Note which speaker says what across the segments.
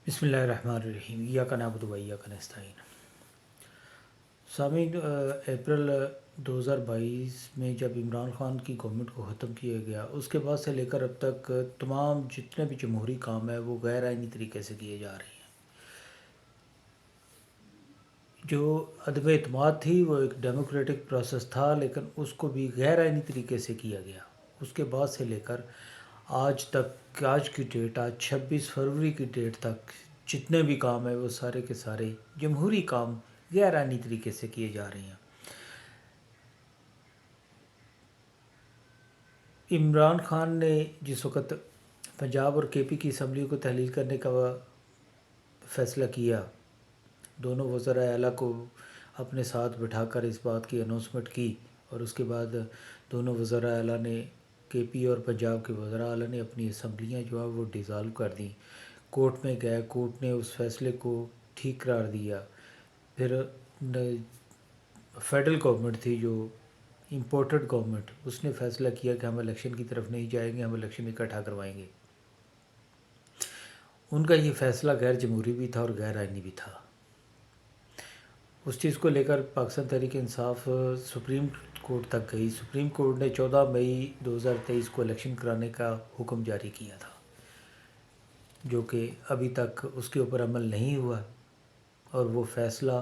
Speaker 1: بسم اللہ الرحمن الرحیم ایاک نعبد و ایاک نستعین۔ سامعین، اپریل 2022 میں جب عمران خان کی گورنمنٹ کو ختم کیا گیا، اس کے بعد سے لے کر اب تک تمام جتنے بھی جمہوری کام ہیں وہ غیر آئینی طریقے سے کیے جا رہے ہیں۔ جو عدم اعتماد تھی وہ ایک ڈیموکریٹک پروسیس تھا، لیکن اس کو بھی غیر آئینی طریقے سے کیا گیا۔ اس کے بعد سے لے کر آج تک، آج کی ڈیٹ، آج 26 فروری کی ڈیٹ تک جتنے بھی کام ہیں وہ سارے کے سارے جمہوری کام غیر آئینی طریقے سے کیے جا رہے ہیں۔ عمران خان نے جس وقت پنجاب اور کے پی کی اسمبلی کو تحلیل کرنے کا فیصلہ کیا، دونوں وزراء اعلیٰ کو اپنے ساتھ بٹھا کر اس بات کی اناؤنسمنٹ کی، اور اس کے بعد دونوں وزراء اعلیٰ نے، کے پی اور پنجاب کے وزراء اعلیٰ نے اپنی اسمبلیاں جو ہے وہ ڈیزالو کر دیں۔ کورٹ میں گئے، کورٹ نے اس فیصلے کو ٹھیک قرار دیا۔ پھر فیڈرل گورنمنٹ تھی جو امپورٹڈ گورنمنٹ، اس نے فیصلہ کیا کہ ہم الیکشن کی طرف نہیں جائیں گے، ہم الیکشن اکٹھا کروائیں گے۔ ان کا یہ فیصلہ غیر جمہوری بھی تھا اور غیر آئینی بھی تھا۔ اس چیز کو لے کر پاکستان تحریک انصاف سپریم کورٹ تک گئی۔ سپریم کورٹ نے 14 مئی 2023 کو الیکشن کرانے کا حکم جاری کیا تھا، جو کہ ابھی تک اس کے اوپر عمل نہیں ہوا، اور وہ فیصلہ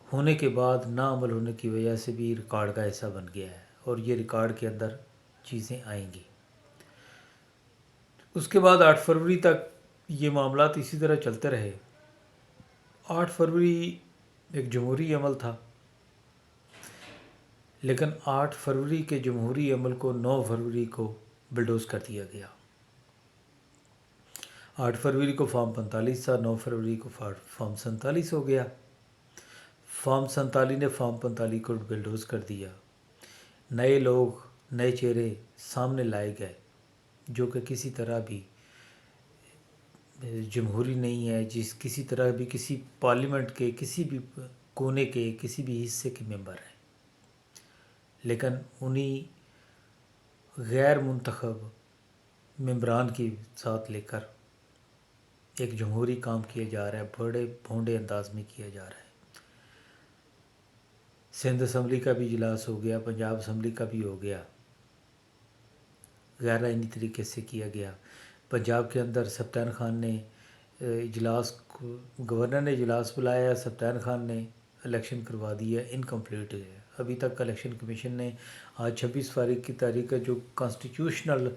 Speaker 1: ہونے کے بعد نہ عمل ہونے کی وجہ سے بھی ریکارڈ کا حصہ بن گیا ہے، اور یہ ریکارڈ کے اندر چیزیں آئیں گی۔ اس کے بعد 8 فروری تک یہ معاملات اسی طرح چلتے رہے۔ 8 فروری ایک جمہوری عمل تھا، لیکن 8 فروری کے جمہوری عمل کو 9 فروری کو بلڈوز کر دیا گیا۔ 8 فروری کو فارم 45 تھا، 9 فروری کو فارم 47 ہو گیا۔ فارم 47 نے فارم 45 کو بلڈوز کر دیا۔ نئے لوگ، نئے چہرے سامنے لائے گئے جو کہ کسی طرح بھی جمہوری نہیں ہے، کسی طرح بھی کسی پارلیمنٹ کے کسی بھی کونے کے کسی بھی حصے کے ممبر ہیں، لیکن انہی غیر منتخب ممبران کے ساتھ لے کر ایک جمہوری کام کیا جا رہا ہے، بڑے بھونڈے انداز میں کیا جا رہا ہے۔ سندھ اسمبلی کا بھی اجلاس ہو گیا، پنجاب اسمبلی کا بھی ہو گیا، غیر آئینی طریقے سے کیا گیا۔ پنجاب کے اندر سبطین خان نے گورنر نے اجلاس بلایا، سبطین خان نے الیکشن کروا دیا، انکمپلیٹ ہے۔ ابھی تک الیکشن کمیشن نے آج 26 فروری کی تاریخ کا جو کانسٹیٹیوشنل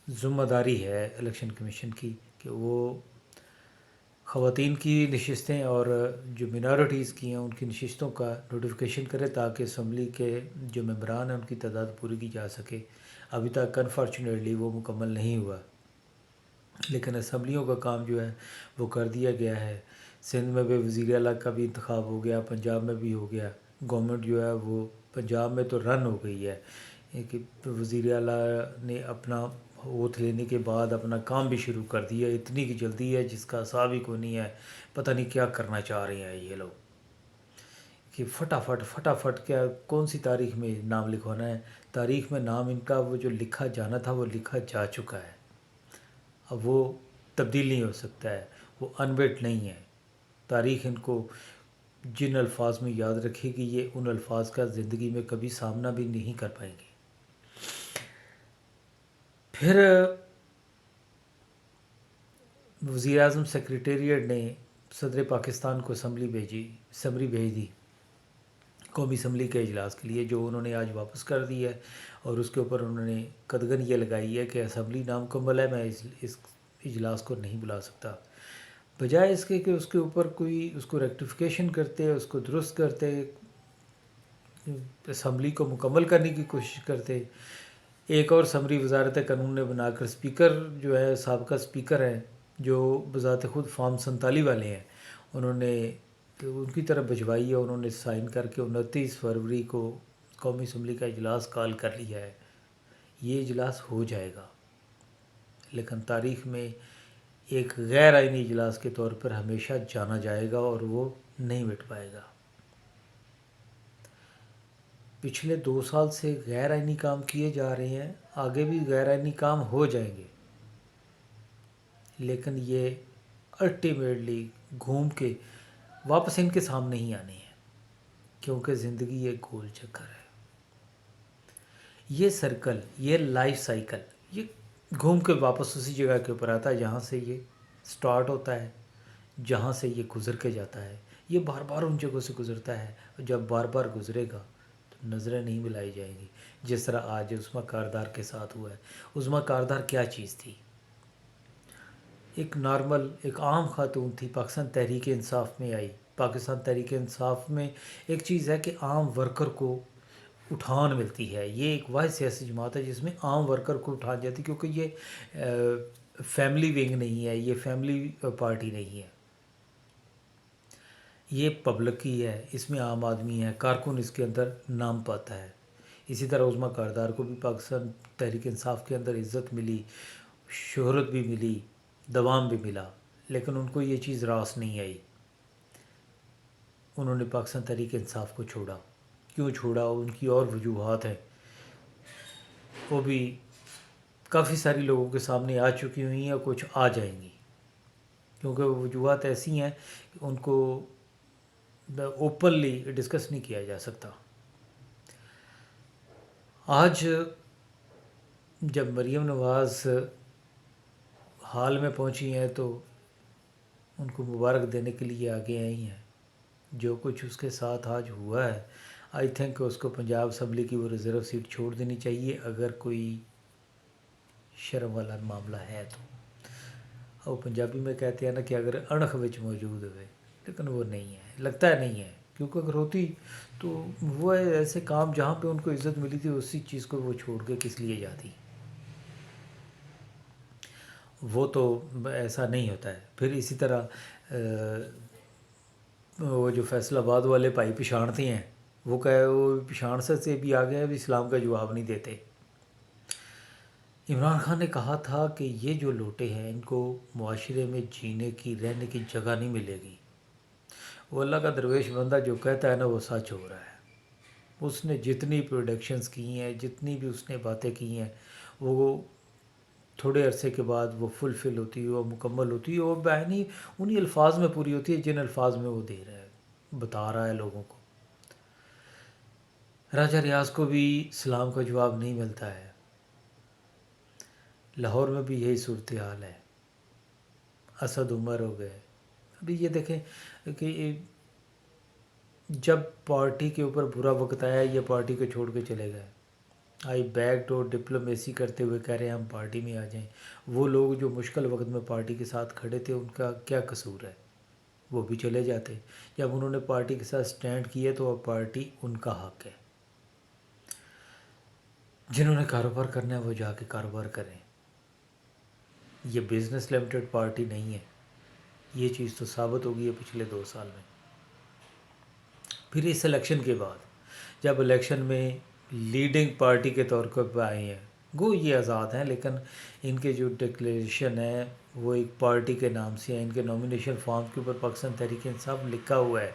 Speaker 1: ذمہ داری ہے الیکشن کمیشن کی، کہ وہ خواتین کی نشستیں اور جو منارٹیز کی ہیں ان کی نشستوں کا نوٹیفیکیشن کرے، تاکہ اسمبلی کے جو ممبران ہیں ان کی تعداد پوری کی جا سکے۔ ابھی تک انفارچونیٹلی وہ مکمل نہیں ہوا، لیکن اسمبلیوں کا کام جو ہے وہ کر دیا گیا ہے۔ سندھ میں بھی وزیر اعلیٰ کا بھی انتخاب ہو گیا، پنجاب میں بھی ہو گیا۔ گورنمنٹ جو ہے وہ پنجاب میں تو رن ہو گئی ہے، کہ وزیر اعلیٰ نے اپنا اوتھ لینے کے بعد اپنا کام بھی شروع کر دیا۔ اتنی کی جلدی ہے جس کا حساب ہی کوئی نہیں ہے، پتہ نہیں کیا کرنا چاہ رہے ہیں یہ لوگ، کہ فٹافٹ کیا کون سی تاریخ میں نام لکھوانا ہے۔ تاریخ میں نام ان کا وہ جو لکھا جانا تھا وہ لکھا جا چکا ہے، اب وہ تبدیل نہیں ہو سکتا ہے، وہ انویٹ نہیں ہے۔ تاریخ ان کو جن الفاظ میں یاد رکھے گی، یہ ان الفاظ کا زندگی میں کبھی سامنا بھی نہیں کر پائیں گے۔ پھر وزیر اعظم سیکریٹریٹ نے صدر پاکستان کو اسمبلی بھیج دی قومی اسمبلی کے اجلاس کے لیے، جو انہوں نے آج واپس کر دی ہے، اور اس کے اوپر انہوں نے قدغن یہ لگائی ہے کہ اسمبلی نامکمل ہے، میں اس اجلاس کو نہیں بلا سکتا۔ بجائے اس کے کہ اس کے اوپر کوئی اس کو ریکٹیفیکیشن کرتے، اس کو درست کرتے، اسمبلی کو مکمل کرنے کی کوشش کرتے، ایک اور اسمبلی وزارت قانون نے بنا کر اسپیکر جو ہے سابقہ اسپیکر ہیں جو بذات خود فارم 47 والے ہیں، انہوں نے ان کی طرف بھجوائی ہے، انہوں نے سائن کر کے 29 فروری کو قومی اسمبلی کا اجلاس کال کر لیا ہے۔ یہ اجلاس ہو جائے گا، لیکن تاریخ میں ایک غیر آئینی اجلاس کے طور پر ہمیشہ جانا جائے گا، اور وہ نہیں مٹ پائے گا۔ پچھلے 2 سال سے غیر آئینی کام کیے جا رہے ہیں، آگے بھی غیر آئینی کام ہو جائیں گے، لیکن یہ الٹیمیٹلی گھوم کے واپس ان کے سامنے ہی آنے ہیں، کیونکہ زندگی ایک گول چکر ہے۔ یہ سرکل، یہ لائف سائیکل، یہ گھوم کے واپس اسی جگہ کے اوپر آتا ہے جہاں سے یہ سٹارٹ ہوتا ہے، جہاں سے یہ گزر کے جاتا ہے۔ یہ بار بار ان جگہوں سے گزرتا ہے، اور جب بار بار گزرے گا تو نظریں نہیں ملائی جائیں گی، جس طرح آج عظمیٰ کاردار کے ساتھ ہوا ہے۔ عظمیٰ کاردار کیا چیز تھی؟ ایک نارمل، ایک عام خاتون تھی، پاکستان تحریک انصاف میں آئی۔ پاکستان تحریک انصاف میں ایک چیز ہے کہ عام ورکر کو اٹھان ملتی ہے۔ یہ ایک واحد سیاسی جماعت ہے جس میں عام ورکر کو اٹھان جاتی ہے، کیونکہ یہ فیملی ونگ نہیں ہے، یہ فیملی پارٹی نہیں ہے، یہ پبلک کی ہے، اس میں عام آدمی ہے، کارکن اس کے اندر نام پاتا ہے۔ اسی طرح عظمیٰ کاردار کو بھی پاکستان تحریک انصاف کے اندر عزت ملی، شہرت بھی ملی، دوام بھی ملا، لیکن ان کو یہ چیز راس نہیں آئی۔ انہوں نے پاکستان تحریک انصاف کو چھوڑا۔ کیوں چھوڑا؟ ان کی اور وجوہات ہیں، وہ بھی کافی ساری لوگوں کے سامنے آ چکی ہوئی ہیں اور کچھ آ جائیں گی، کیونکہ وہ وجوہات ایسی ہیں کہ ان کو اوپنلی ڈسکس نہیں کیا جا سکتا۔ آج جب مریم نواز حال میں پہنچی ہیں تو ان کو مبارک دینے کے لیے آگے آئی ہیں۔ جو کچھ اس کے ساتھ آج ہوا ہے، آئی تھنک اس کو پنجاب اسمبلی کی وہ ریزرو سیٹ چھوڑ دینی چاہیے، اگر کوئی شرم والا معاملہ ہے تو۔ اور پنجابی میں کہتے ہیں نا کہ اگر اڑخ وچ موجود ہوئے، لیکن وہ نہیں ہے، لگتا ہے نہیں ہے، کیونکہ اگر ہوتی تو وہ ایسے کام جہاں پہ ان کو عزت ملی تھی اسی چیز کو وہ چھوڑ کے کس لیے جاتی؟ وہ تو ایسا نہیں ہوتا ہے۔ پھر اسی طرح وہ جو فیصل آباد والے بھائی پچھاڑتے ہیں، وہ پچھاڑ سے بھی آگے ہیں، بھی اسلام کا جواب نہیں دیتے۔ عمران خان نے کہا تھا کہ یہ جو لوٹے ہیں ان کو معاشرے میں جینے کی، رہنے کی جگہ نہیں ملے گی۔ وہ اللہ کا درویش بندہ جو کہتا ہے نا وہ سچ ہو رہا ہے۔ اس نے جتنی پروڈکشنز کی ہیں، جتنی بھی اس نے باتیں کی ہیں، وہ تھوڑے عرصے کے بعد وہ فلفل ہوتی ہے، وہ مکمل ہوتی ہے، وہ بہنی انہی الفاظ میں پوری ہوتی ہے جن الفاظ میں وہ دے رہا ہے، بتا رہا ہے لوگوں کو۔ راجہ ریاض کو بھی اسلام کا جواب نہیں ملتا ہے، لاہور میں بھی یہی صورتحال ہے، اسد عمر ہو گئے۔ ابھی یہ دیکھیں کہ جب پارٹی کے اوپر برا وقت آیا یہ پارٹی کو چھوڑ کے چلے گئے، آئی بیک ڈور ڈپلومیسی کرتے ہوئے کہہ رہے ہیں ہم پارٹی میں آ جائیں۔ وہ لوگ جو مشکل وقت میں پارٹی کے ساتھ کھڑے تھے ان کا کیا قصور ہے؟ وہ بھی چلے جاتے۔ جب انہوں نے پارٹی کے ساتھ سٹینڈ کیے تو اب پارٹی ان کا حق ہے۔ جنہوں نے کاروبار کرنا ہے وہ جا کے کاروبار کریں، یہ بزنس لمیٹڈ پارٹی نہیں ہے۔ یہ چیز تو ثابت ہو گئی ہے پچھلے 2 سال میں۔ پھر اس الیکشن کے بعد جب الیکشن میں لیڈنگ پارٹی کے طور پر آئے ہیں، گو یہ آزاد ہیں لیکن ان کے جو ڈکلیریشن ہے وہ ایک پارٹی کے نام سے ہیں، ان کے نومینیشن فارم کے اوپر پاکستان تحریک انصاف لکھا ہوا ہے۔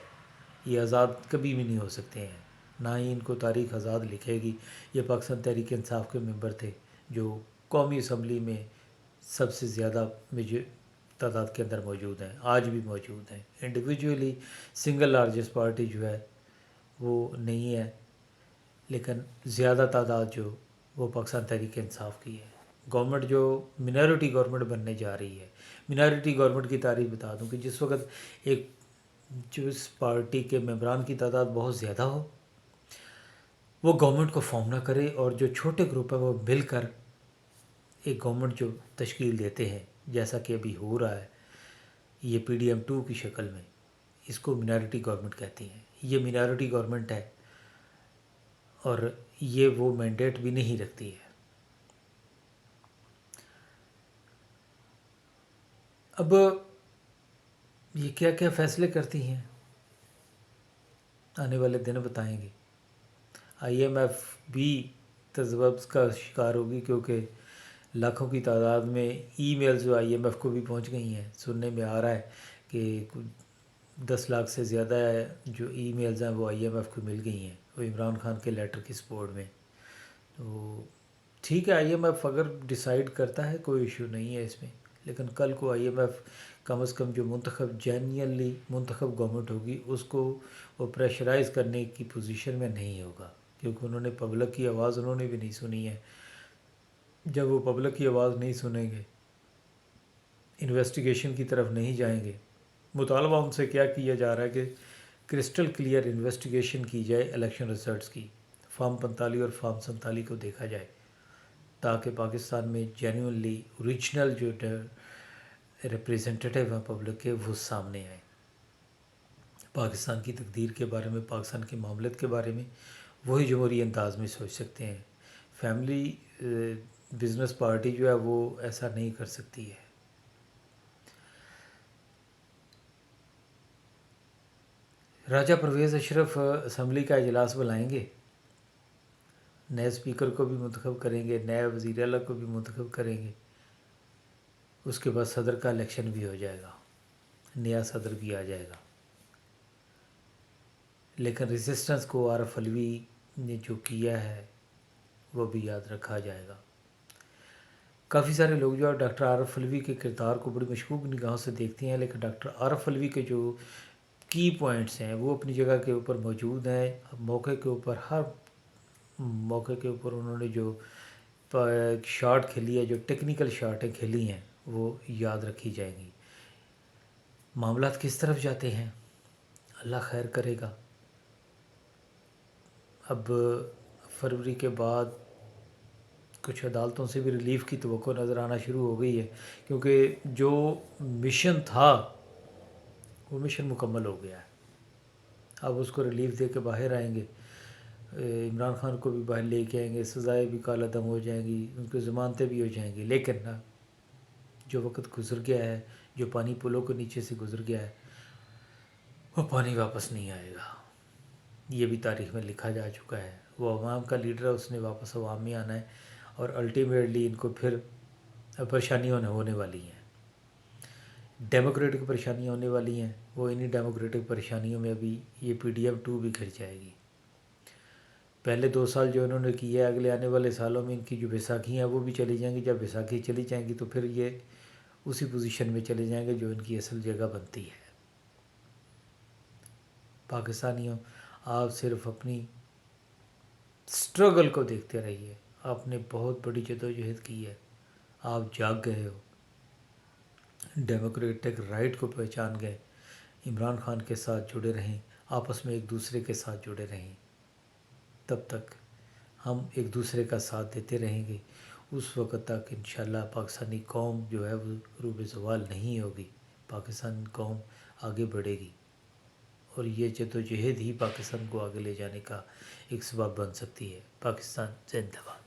Speaker 1: یہ آزاد کبھی بھی نہیں ہو سکتے ہیں، نہ ہی ان کو تاریخ آزاد لکھے گی۔ یہ پاکستان تحریک انصاف کے ممبر تھے جو قومی اسمبلی میں سب سے زیادہ تعداد کے اندر موجود ہیں، آج بھی موجود ہیں۔ انڈیویجولی سنگل لارجسٹ پارٹی جو ہے وہ نہیں ہے، لیکن زیادہ تعداد جو وہ پاکستان تحریک انصاف کی ہے۔ گورنمنٹ جو منارٹی گورنمنٹ بننے جا رہی ہے، منارٹی گورنمنٹ کی تعریف بتا دوں کہ جس وقت ایک جو اس پارٹی کے ممبران کی تعداد بہت زیادہ ہو، وہ گورنمنٹ کو فارم نہ کرے، اور جو چھوٹے گروپ ہیں وہ مل کر ایک گورنمنٹ جو تشکیل دیتے ہیں، جیسا کہ ابھی ہو رہا ہے یہ PDM-2 کی شکل میں، اس کو منارٹی گورنمنٹ کہتے ہیں۔ یہ منارٹی گورنمنٹ ہے اور یہ وہ مینڈیٹ بھی نہیں رکھتی ہے۔ اب یہ کیا کیا فیصلے کرتی ہیں آنے والے دن بتائیں گے۔ IMF بھی تذبذب کا شکار ہوگی، کیونکہ لاکھوں کی تعداد میں ای میلز جو IMF کو بھی پہنچ گئی ہیں۔ سننے میں آ رہا ہے کہ 10 لاکھ سے زیادہ جو ای میلز ہیں وہ IMF کو مل گئی ہیں، وہ عمران خان کے لیٹر کی سپورٹ میں۔ تو ٹھیک ہے، IMF اگر ڈیسائیڈ کرتا ہے کوئی ایشو نہیں ہے اس میں، لیکن کل کو IMF کم از کم جو منتخب جینیئنلی منتخب گورنمنٹ ہوگی اس کو وہ پریشرائز کرنے کی پوزیشن میں نہیں ہوگا، کیونکہ انہوں نے پبلک کی آواز انہوں نے بھی نہیں سنی ہے۔ جب وہ پبلک کی آواز نہیں سنیں گے، انویسٹیگیشن کی طرف نہیں جائیں گے، مطالبہ ان سے کیا کیا جا رہا ہے کہ کرسٹل کلیئر انویسٹیگیشن کی جائے الیکشن ریزلٹس کی، فارم 45 اور فارم 47 کو دیکھا جائے تاکہ پاکستان میں جینوئنلی اوریجنل جو ریپریزنٹیٹیو ہیں پبلک کے وہ سامنے آئیں، پاکستان کی تقدیر کے بارے میں، پاکستان کے معاملات کے بارے میں وہی جمہوری انداز میں سوچ سکتے ہیں۔ فیملی بزنس پارٹی جو ہے وہ ایسا نہیں کر سکتی ہے۔ راجہ پرویز اشرف اسمبلی کا اجلاس بلائیں گے، نئے اسپیکر کو بھی منتخب کریں گے، نئے وزیر اعلیٰ کو بھی منتخب کریں گے، اس کے بعد صدر کا الیکشن بھی ہو جائے گا، نیا صدر بھی آ جائے گا۔ لیکن ریزسٹنس کو عارف علوی نے جو کیا ہے وہ بھی یاد رکھا جائے گا۔ کافی سارے لوگ جو ہے ڈاکٹر عارف علوی کے کردار کو بڑی مشکوک نگاہوں سے دیکھتے ہیں، لیکن ڈاکٹر عارف علوی کے جو کی پوائنٹس ہیں وہ اپنی جگہ کے اوپر موجود ہیں۔ موقع کے اوپر ہر موقع کے اوپر انہوں نے جو شاٹ کھیلی ہے، جو ٹیکنیکل شاٹیں کھیلی ہیں وہ یاد رکھی جائیں گی۔ معاملات کس طرف جاتے ہیں اللہ خیر کرے گا۔ اب فروری کے بعد کچھ عدالتوں سے بھی ریلیف کی توقع نظر آنا شروع ہو گئی ہے، کیونکہ جو مشن تھا وہ مشن مکمل ہو گیا ہے۔ اب اس کو ریلیف دے کے باہر آئیں گے، عمران خان کو بھی باہر لے کے آئیں گے، سزائیں بھی کالعدم ہو جائیں گی، ان کی ضمانتیں بھی ہو جائیں گی، لیکن نا جو وقت گزر گیا ہے، جو پانی پلوں کے نیچے سے گزر گیا ہے، وہ پانی واپس نہیں آئے گا۔ یہ بھی تاریخ میں لکھا جا چکا ہے۔ وہ عوام کا لیڈر ہے، اس نے واپس عوام میں آنا ہے، اور الٹیمیٹلی ان کو پھر پریشانیاں ہونے والی ہیں، ڈیموکریٹک پریشانیاں ہونے والی ہیں۔ وہ انہی ڈیموکریٹک پریشانیوں میں ابھی یہ PDM-2 بھی گر جائے گی۔ پہلے 2 سال جو انہوں نے کیا ہے، اگلے آنے والے سالوں میں ان کی جو بیساکھی ہیں وہ بھی چلی جائیں گی۔ جب بیساکھی چلی جائیں گی تو پھر یہ اسی پوزیشن میں چلے جائیں گے جو ان کی اصل جگہ بنتی ہے۔ پاکستانیوں، آپ صرف اپنی سٹرگل کو دیکھتے رہیے۔ آپ نے بہت بڑی جدوجہد کی ہے، آپ جاگ گئے ہو، ڈیموکریٹک رائٹ کو پہچان گئے۔ عمران خان کے ساتھ جڑے رہیں، آپس میں ایک دوسرے کے ساتھ جڑے رہیں، تب تک ہم ایک دوسرے کا ساتھ دیتے رہیں گے۔ اس وقت تک انشاءاللہ پاکستانی قوم جو ہے وہ عروب زوال نہیں ہوگی، پاکستان قوم آگے بڑھے گی، اور یہ جدوجہد ہی پاکستان کو آگے لے جانے کا ایک سبب بن سکتی ہے۔ پاکستان زندہ باد۔